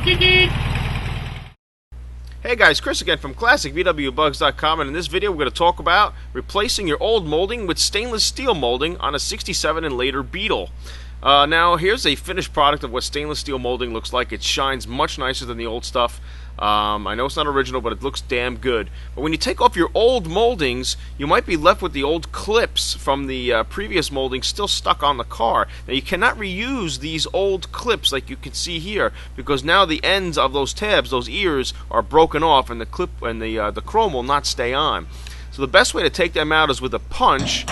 Hey guys, Chris again from ClassicVWBugs.com, and in this video we're going to talk about replacing your old molding with stainless steel molding on a 67 and later Beetle. Now here's a finished product of what stainless steel molding looks like. It shines much nicer than the old stuff. I know it's not original, but it looks damn good. But when you take off your old moldings, you might be left with the old clips from the previous molding still stuck on the car. Now you cannot reuse these old clips like you can see here, because now the ends of those tabs, those ears, are broken off, and the clip and the chrome will not stay on. So the best way to take them out is with a punch.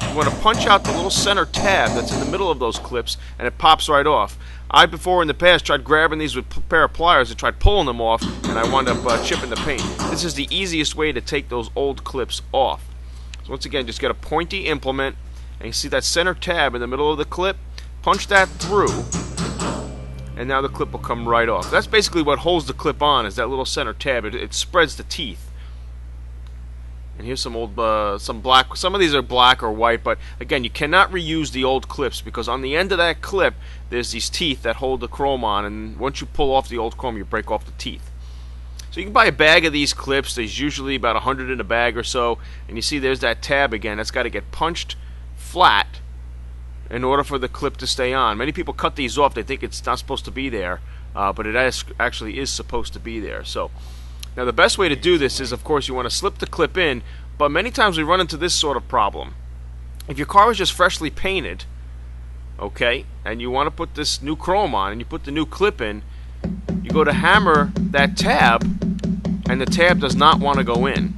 You want to punch out the little center tab that's in the middle of those clips, and it pops right off. I, before in the past, tried grabbing these with a pair of pliers and tried pulling them off, and I wound up chipping the paint. This is the easiest way to take those old clips off. So once again, just get a pointy implement, and you see that center tab in the middle of the clip? Punch that through, and now the clip will come right off. That's basically what holds the clip on, is that little center tab. It spreads the teeth. And here's some old, some black. Some of these are black or white, but again, you cannot reuse the old clips, because on the end of that clip, there's these teeth that hold the chrome on, and once you pull off the old chrome, you break off the teeth. So you can buy a bag of these clips. There's usually about 100 in a bag or so, and you see there's that tab again. That's got to get punched flat in order for the clip to stay on. Many people cut these off. They think it's not supposed to be there, but it actually is supposed to be there. So now the best way to do this is, of course, you want to slip the clip in, but many times we run into this sort of problem. If your car is just freshly painted, okay, and you want to put this new chrome on, and you put the new clip in, you go to hammer that tab, and the tab does not want to go in.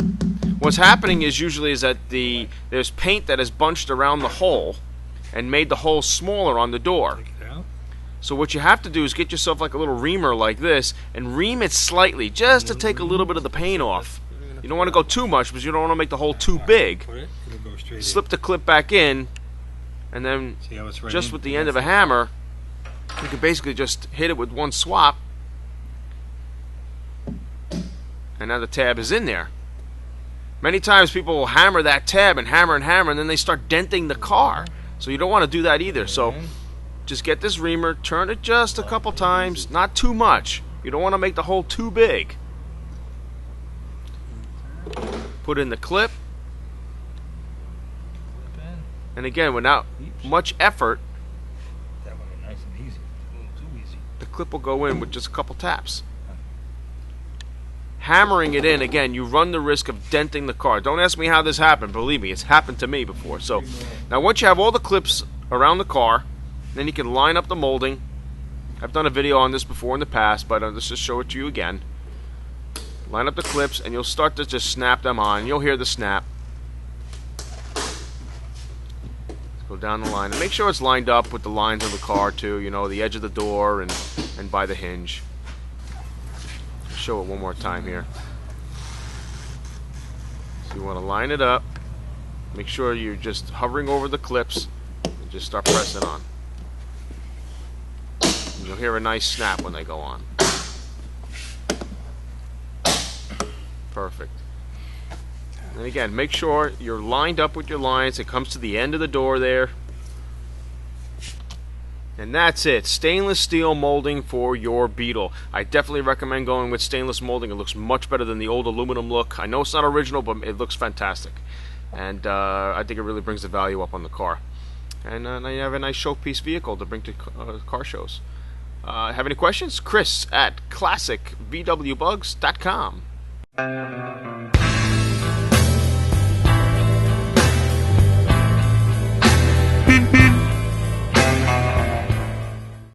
What's happening is usually that there's paint that is bunched around the hole and made the hole smaller on the door. So what you have to do is get yourself like a little reamer like this and ream it slightly, just to take a little bit of the paint off. You don't want to go too much, because you don't want to make the hole too big. Slip the clip back in, and then just with the end of a hammer, you can basically just hit it with one swap, and now the tab is in there. Many times people will hammer that tab and hammer, and then they start denting the car. So you don't want to do that either. So just get this reamer, turn it just a couple times, not too much. You don't want to make the hole too big. Put in the clip, and again, without much effort, the clip will go in with just a couple taps. Hammering it in, again, you run the risk of denting the car. Don't ask me how this happened. Believe me, it's happened to me before. So now once you have all the clips around the car, then you can line up the molding. I've done a video on this before in the past, but let's just show it to you again. Line up the clips, and you'll start to just snap them on. You'll hear the snap. Let's go down the line, and make sure it's lined up with the lines of the car too. You know, the edge of the door and by the hinge. Show it one more time here. So you want to line it up. Make sure you're just hovering over the clips, and just start pressing on. And you'll hear a nice snap when they go on. Perfect. And again, make sure you're lined up with your lines. It comes to the end of the door there. And that's it. Stainless steel molding for your Beetle. I definitely recommend going with stainless molding. It looks much better than the old aluminum look. I know it's not original, but it looks fantastic. And I think it really brings the value up on the car. And now you have a nice showpiece vehicle to bring to car shows. Have any questions? Chris at ClassicVWBugs.com.